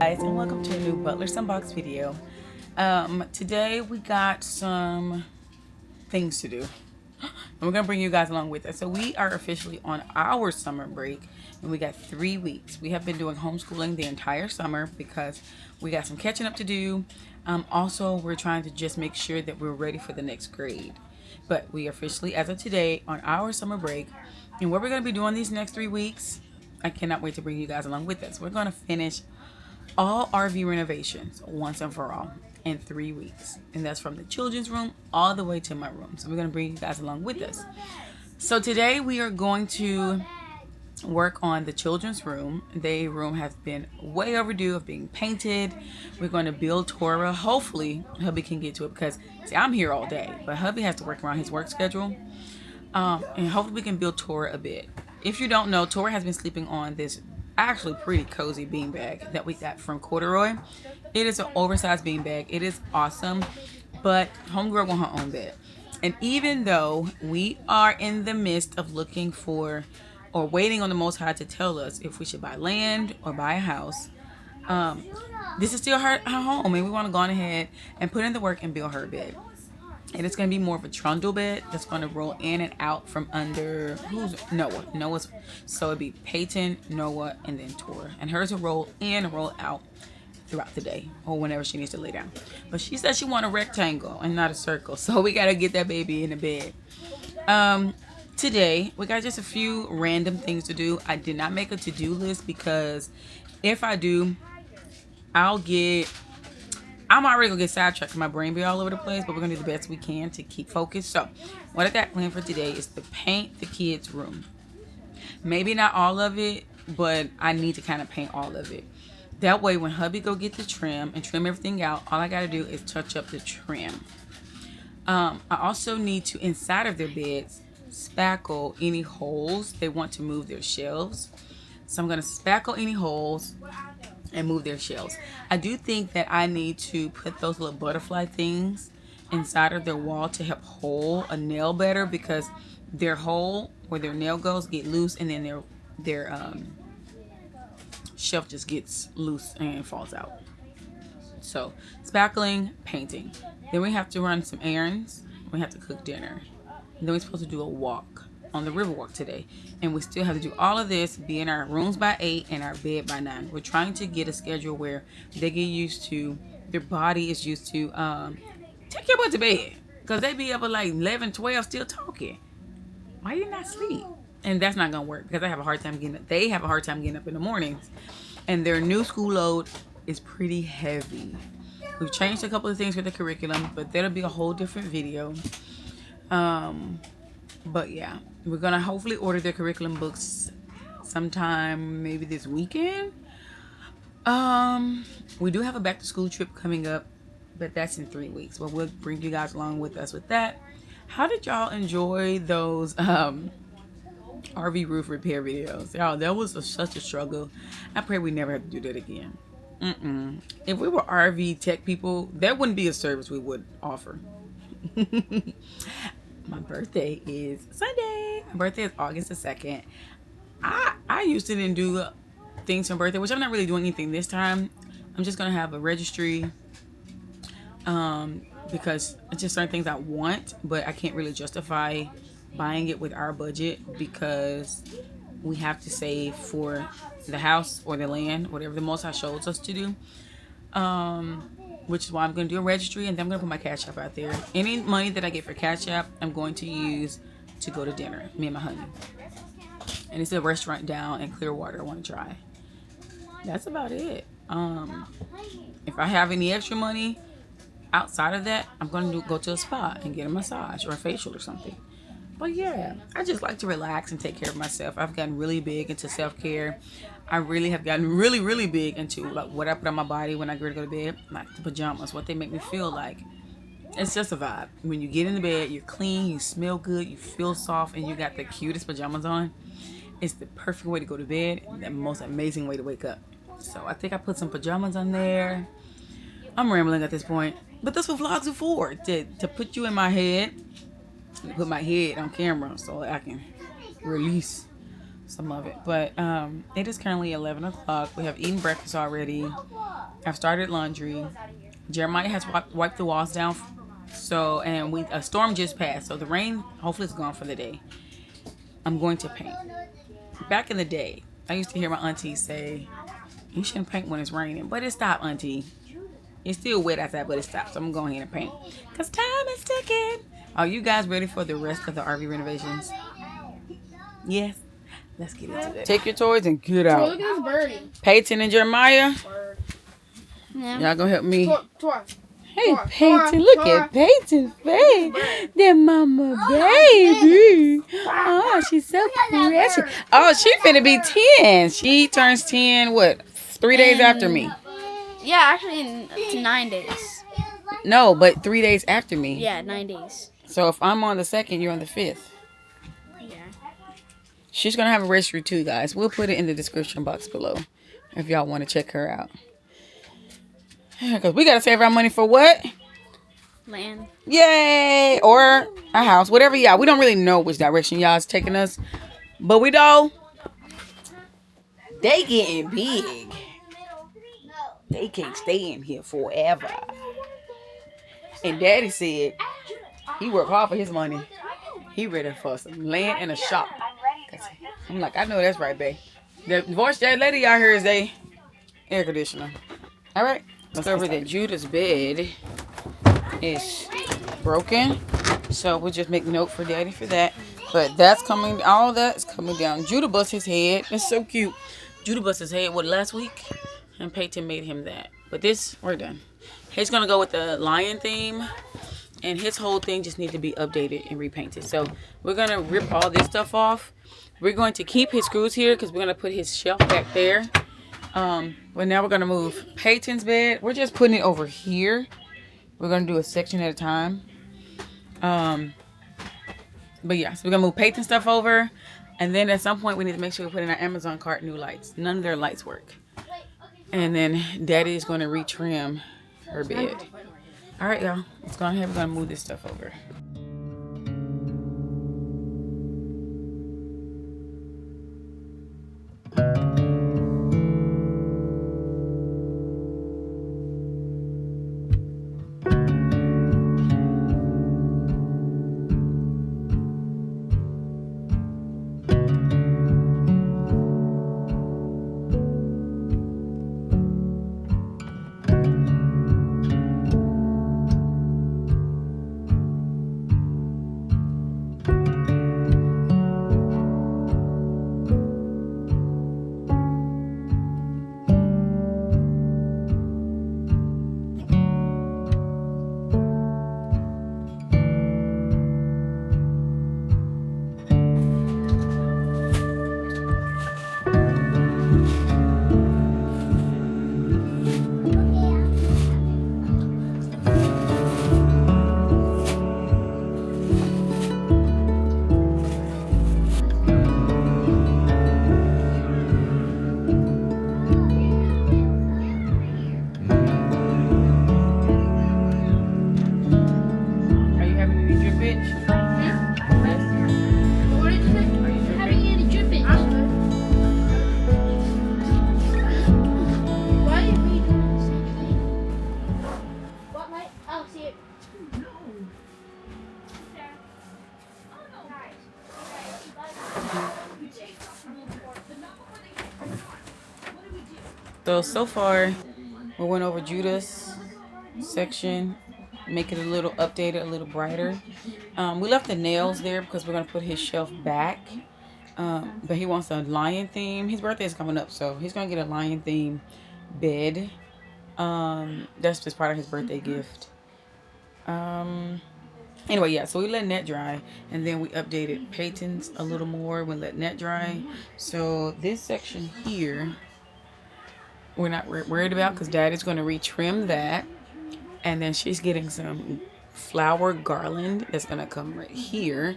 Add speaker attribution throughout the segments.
Speaker 1: guys, and welcome to a new Butler's Unbox video. Today we got some things to do, and we're gonna bring you guys along with us. So we are officially on our summer break, and we got 3 weeks. We have been doing homeschooling the entire summer because we got some catching up to do. Also, we're trying to just make sure that we're ready for the next grade. But we are officially, as of today, on our summer break, and what we're gonna be doing these next 3 weeks, I cannot wait to bring you guys along with us. We're gonna finish all RV renovations once and for all in 3 weeks, and that's from the children's room all the way to my room. So we're going to bring you guys along with us. So today we are going to work on the children's room. The room has been way overdue of being painted. We're going to build Torah. Hopefully hubby can get to it because see, I'm here all day, but hubby has to work around his work schedule, and hopefully we can build Torah a bit. If you don't know, Torah has been sleeping on this actually pretty cozy beanbag that we got from Corduroy. It is an oversized beanbag. It is awesome, but homegirl want her own bed. And even though we are in the midst of looking for or waiting on the Most High to tell us if we should buy land or buy a house, this is still her home, and we want to go on ahead and put in the work and build her bed. And it's going to be more of a trundle bed that's going to roll in and out from under Noah's. So it'd be Peyton, Noah, and then Torah. And hers will roll in and roll out throughout the day or whenever she needs to lay down. But she said she want a rectangle and not a circle. So we got to get that baby in the bed. Today, we got just a few random things to do. I did not make a to-do list because if I do, I'm already gonna get sidetracked and my brain be all over the place, but we're gonna do the best we can to keep focused. So what I got planned for today is to paint the kids' room. Maybe not all of it, but I need to kind of paint all of it. That way when hubby go get the trim and trim everything out, all I gotta do is touch up the trim. I also need to, inside of their beds, spackle any holes they want to move their shelves. So I'm gonna spackle any holes and move their shelves. I do think that I need to put those little butterfly things inside of their wall to help hold a nail better, because their hole where their nail goes get loose, and then their shelf just gets loose and falls out. So spackling, painting. Then we have to run some errands. We have to cook dinner. And then we're supposed to do a walk on the Riverwalk today, and we still have to do all of this, be in our rooms by 8 and our bed by 9. We're trying to get a schedule where they get used to, their body is used to take your butt to bed, because they be up at like 11, 12 still talking. Why you not sleep? And that's not gonna work because they have a hard time getting up in the mornings, and their new school load is pretty heavy. We've changed a couple of things with the curriculum, but that'll be a whole different video. But yeah, we're gonna hopefully order their curriculum books sometime maybe this weekend. We do have a back to school trip coming up, but that's in 3 weeks. But we'll bring you guys along with us with that. How did y'all enjoy those RV roof repair videos? Y'all, that was such a struggle. I pray we never have to do that again. If we were RV tech people, that wouldn't be a service we would offer. My birthday is Sunday. My birthday is August the 2nd. I used to didn't do things for birthday, which I'm not really doing anything this time. I'm just gonna have a registry, because it's just certain things I want, but I can't really justify buying it with our budget because we have to save for the house or the land, whatever the Most High shows us to do. Which is why I'm going to do a registry, and then I'm going to put my Cash App out there. Any money that I get for Cash App, I'm going to use to go to dinner, me and my honey. And it's a restaurant down in Clearwater I want to try. That's about it. If I have any extra money outside of that, I'm going to go to a spa and get a massage or a facial or something. But yeah, I just like to relax and take care of myself. I've gotten really big into self-care. I really have gotten really, really big into like what I put on my body when I go to bed. Like the pajamas, what they make me feel like. It's just a vibe. When you get in the bed, you're clean, you smell good, you feel soft, and you got the cutest pajamas on. It's the perfect way to go to bed and the most amazing way to wake up. So I think I put some pajamas on there. I'm rambling at this point. But that's what vlogs are for. To put you in my head. Put my head on camera so I can release some of it. But it is currently 11 o'clock. We have eaten breakfast already. I've started laundry. Jeremiah has wiped the walls down. So, and a storm just passed. So the rain hopefully is gone for the day. I'm going to paint. Back in the day, I used to hear my auntie say, you shouldn't paint when it's raining. But it stopped, auntie. It's still wet outside, but it stopped. So I'm going ahead and paint. Because time is ticking. Are you guys ready for the rest of the RV renovations? Yes. Let's get into it. Take your toys and get out.
Speaker 2: Look at this birdie.
Speaker 1: Peyton and Jeremiah.
Speaker 2: Yeah.
Speaker 1: Y'all gonna help me. Hey,
Speaker 2: Tora,
Speaker 1: Peyton. Look at Peyton's face. That mama baby. Oh, she's so precious. Oh, she finna be 10. She turns 10, what, 3 days after me?
Speaker 2: Yeah, actually, it's 9 days.
Speaker 1: No, but 3 days after me.
Speaker 2: Yeah, 9 days.
Speaker 1: So if I'm on the 2nd, you're on the 5th.
Speaker 2: Yeah.
Speaker 1: She's gonna have a registry too, guys. We'll put it in the description box below if y'all want to check her out. Because we gotta save our money for what?
Speaker 2: Land.
Speaker 1: Yay! Or a house, whatever y'all. We don't really know which direction y'all's taking us, but we know they getting big. They can't stay in here forever. And Daddy said he worked hard for his money. He ready for some land and a shop. I'm like, I know that's right, babe. The voice that lady out here is a air conditioner. All right. Discovered that Judah's bed is broken, so we'll just make note for Daddy for that. But that's coming. All that's coming down. Judah bust his head. It's so cute. Judah bust his head last week, and Peyton made him that. But this, we're done. He's gonna go with the lion theme, and his whole thing just needs to be updated and repainted. So we're gonna rip all this stuff off. We're going to keep his screws here because we're gonna put his shelf back there. But now we're gonna move Peyton's bed. We're just putting it over here. We're gonna do a section at a time. But yeah, so we're gonna move Peyton's stuff over, and then at some point we need to make sure we put in our Amazon cart new lights. None of their lights work. And then Daddy is gonna retrim her bed. All right, y'all. Let's go ahead. We're gonna move this stuff over. So far, we went over Judah's section, make it a little updated, a little brighter. We left the nails there because we're going to put his shelf back. But he wants a lion theme. His birthday is coming up, so he's going to get a lion theme bed. That's just part of his birthday gift. Anyway, yeah, so we let net dry, and then we updated Peyton's a little more. We let net dry. So this section here, we're not worried about because Daddy's going to retrim that. And then she's getting some flower garland that's going to come right here.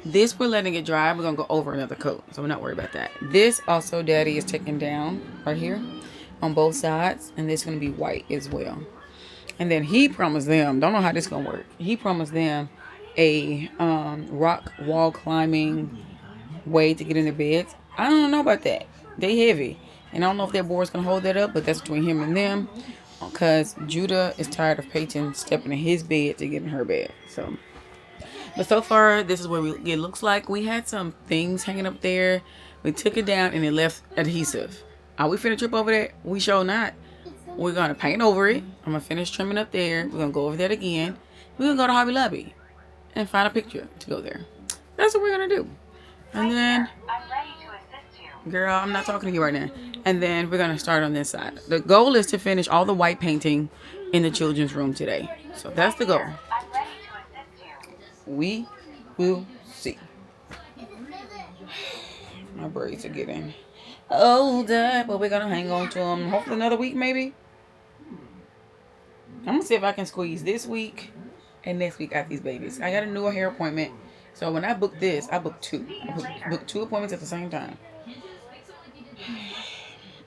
Speaker 1: This we're letting it dry. We're going to go over another coat, so we're not worried about that. This also Daddy is taking down right here on both sides, and this is going to be white as well. And then he promised them, don't know how this is going to work. He promised them a rock wall climbing way to get in their beds. I don't know about that. They heavy. And I don't know if that board's going to hold that up, but that's between him and them. Because Judah is tired of Peyton stepping in his bed to get in her bed. So, but so far, this is what it looks like. We had some things hanging up there. We took it down and it left adhesive. Are we finna trip over that? We sure not. We're going to paint over it. I'm going to finish trimming up there. We're going to go over that again. We're going to go to Hobby Lobby and find a picture to go there. That's what we're going to do. And then, girl, I'm not talking to you right now. And then we're going to start on this side. The goal is to finish all the white painting in the children's room today. So that's the goal. We will see. My braids are getting older, but we're going to hang on to them. Hopefully another week, maybe. I'm going to see if I can squeeze this week and next week out these babies. I got a new hair appointment. So when I booked this, I booked two. I booked two appointments at the same time.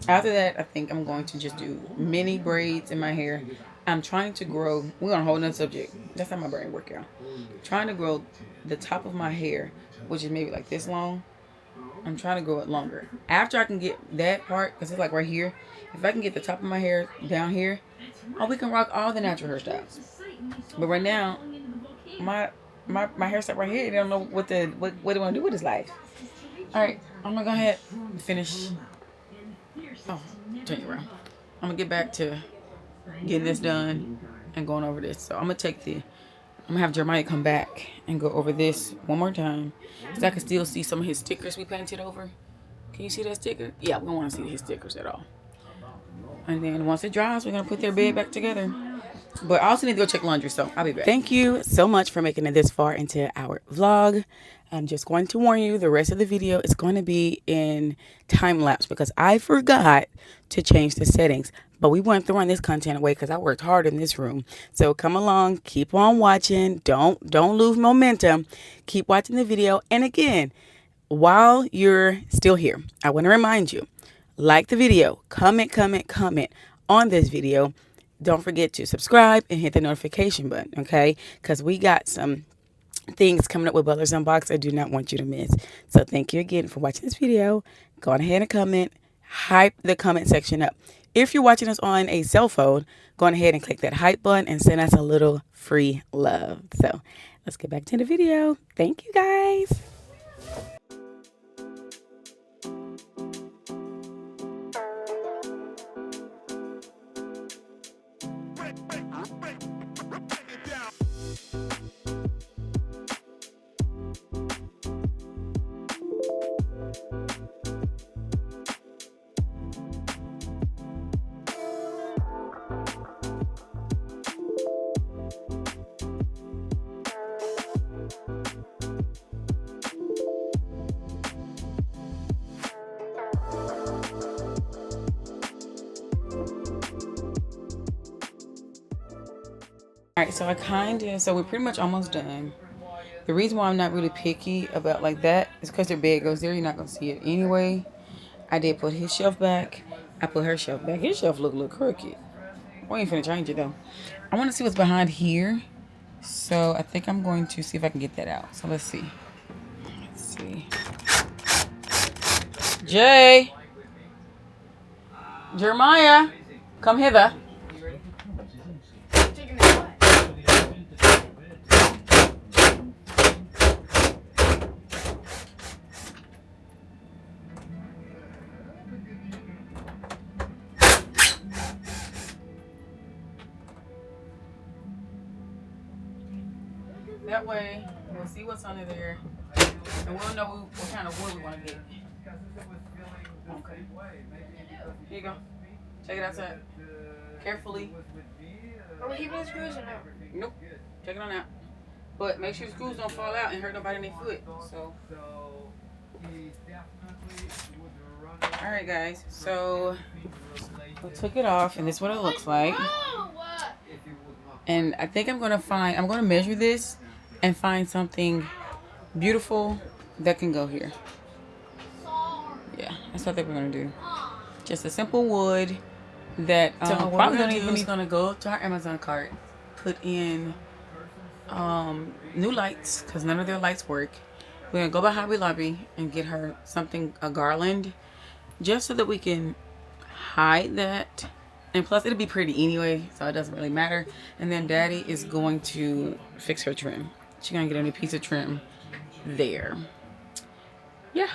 Speaker 1: After that, I think I'm going to just do mini braids in my hair. I'm trying to grow. We're on a whole nother subject. That's how my brain works, y'all. Trying to grow the top of my hair, which is maybe like this long. I'm trying to grow it longer. After I can get that part, because it's like right here. If I can get the top of my hair down here, oh, we can rock all the natural hairstyles. But right now, my hairstyle right here, they don't know what they want to do with his life. All right, I'm gonna go ahead and finish. Oh, turn you around. I'm gonna get back to getting this done and going over this. So I'm gonna have Jeremiah come back and go over this one more time, because I can still see some of his stickers we painted over. Can you see that sticker? Yeah, we don't want to see his stickers at all. And then once it dries, we're gonna put their bed back together. But I also need to go check laundry, so I'll be back. Thank you so much for making it this far into our vlog. I'm just going to warn you, the rest of the video is going to be in time lapse because I forgot to change the settings. But we weren't throwing this content away because I worked hard in this room. So come along, keep on watching. Don't lose momentum. Keep watching the video. And again, while you're still here, I want to remind you, like the video, comment on this video. Don't forget to subscribe and hit the notification button, okay? Because we got some things coming up with Butlers Unboxed I do not want you to miss. So thank you again for watching this video. Go on ahead and comment. Hype the comment section up. If you're watching us on a cell phone, go on ahead and click that hype button and send us a little free love. So let's get back to the video. Thank you, guys. Alright, so we're pretty much almost done. The reason why I'm not really picky about like that is because their bed goes there. You're not going to see it anyway. I did put his shelf back. I put her shelf back. His shelf look a little crooked. We ain't finna change it though. I want to see what's behind here. So I think I'm going to see if I can get that out. So let's see. Let's see. Jeremiah, come hither. That way, we'll see what's under there, and we'll know what kind of wood we want to get. Okay. Here you go. Take it outside. Carefully.
Speaker 2: Are we keeping the screws or no?
Speaker 1: Nope. Take it on out. But make sure the screws don't fall out and hurt nobody in their foot. So. Alright, guys. So, we took it off, and this is what it looks like. And I think I'm going to measure this and find something beautiful that can go here. Yeah, that's what I think we're going to do. Just a simple wood that probably don't even need. Going to go to our Amazon cart, put in new lights, because none of their lights work. We're gonna go by Hobby Lobby and get her something, a garland, just so that we can hide that. And plus it'll be pretty anyway, so it doesn't really matter. And then Daddy is going to fix her trim. She's gonna get a new piece of trim there. Yeah,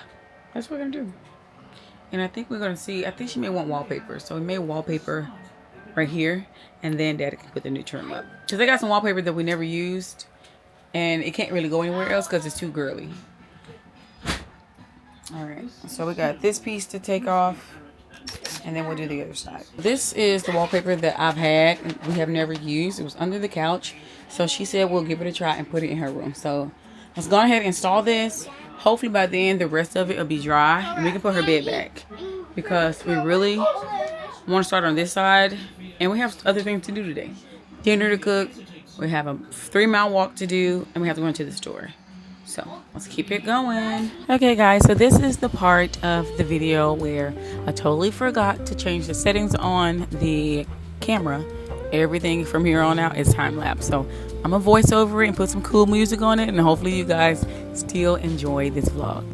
Speaker 1: that's what we're gonna do. And I think we're gonna see, I think she may want wallpaper. So we made wallpaper right here, and then Daddy can put the new trim up. Cause I got some wallpaper that we never used, and it can't really go anywhere else because it's too girly. All right, so we got this piece to take off, and then we'll do the other side. This is the wallpaper that I've had, we have never used. It was under the couch, so she said we'll give it a try and put it in her room. So let's go ahead and install this. Hopefully by then the rest of it will be dry and we can put her bed back, because we really want to start on this side, and we have other things to do today. Dinner to cook, we have a 3-mile walk to do, and we have to go into the store. So let's keep it going. Okay guys, so this is the part of the video where I totally forgot to change the settings on the camera. Everything from here on out is time lapse. So I'm gonna voice over it and put some cool music on it, and hopefully you guys still enjoy this vlog.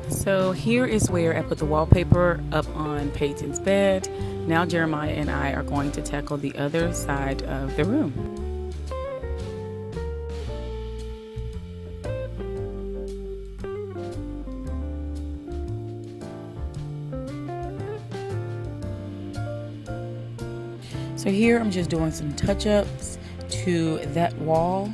Speaker 1: So here is where I put the wallpaper up on Peyton's bed. Now Jeremiah and I are going to tackle the other side of the room. So here I'm just doing some touch-ups to that wall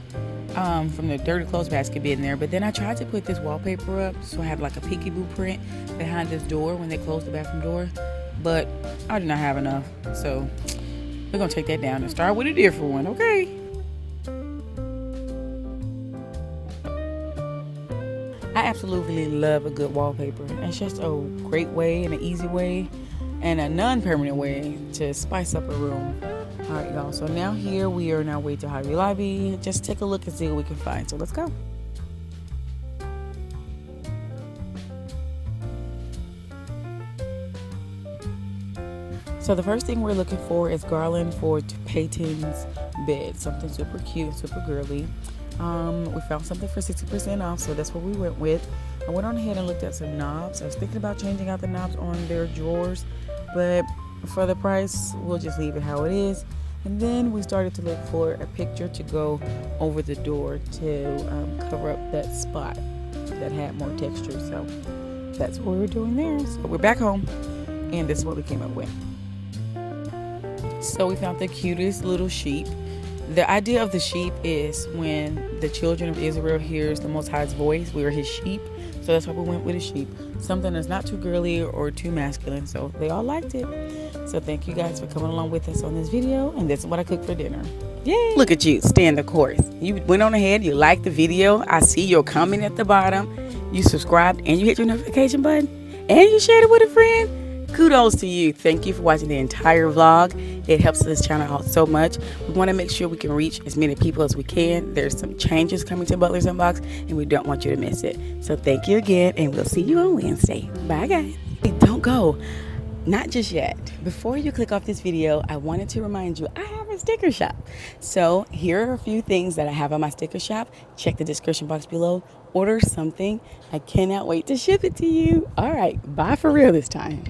Speaker 1: from the dirty clothes basket being there. But then I tried to put this wallpaper up so I have like a peekaboo print behind this door when they close the bathroom door. But I did not have enough. So we're going to take that down and start with a different one, okay? I absolutely love a good wallpaper. It's just a great way and an easy way and a non-permanent way to spice up a room. All right, y'all, so now here we are on our way to Hobby Lobby. Just take a look and see what we can find. So let's go. So the first thing we're looking for is garland for Peyton's bed. Something super cute, super girly. We found something for 60% off, so that's what we went with. I went on ahead and looked at some knobs. I was thinking about changing out the knobs on their drawers, but for the price, we'll just leave it how it is. And then we started to look for a picture to go over the door to cover up that spot that had more texture. So that's what we were doing there. So we're back home, and this is what we came up with. So we found the cutest little sheep. The idea of the sheep is when the children of Israel hears the Most High's voice, we are his sheep. So that's why we went with a sheep. Something that's not too girly or too masculine. So they all liked it. So thank you guys for coming along with us on this video. And this is what I cooked for dinner. Yay! Look at you, staying the course. You went on ahead, you liked the video. I see your comment at the bottom. You subscribed and you hit your notification button. And you shared it with a friend. Kudos to you. Thank you for watching the entire vlog. It helps this channel out so much. We want to make sure we can reach as many people as we can. There's some changes coming to Butler's Unbox, and we don't want you to miss it. So thank you again, and we'll see you on Wednesday. Bye, guys. Hey, don't go. Not just yet. Before you click off this video, I wanted to remind you I have a sticker shop. So here are a few things that I have on my sticker shop. Check the description box below. Order something. I cannot wait to ship it to you. All right. Bye for real this time.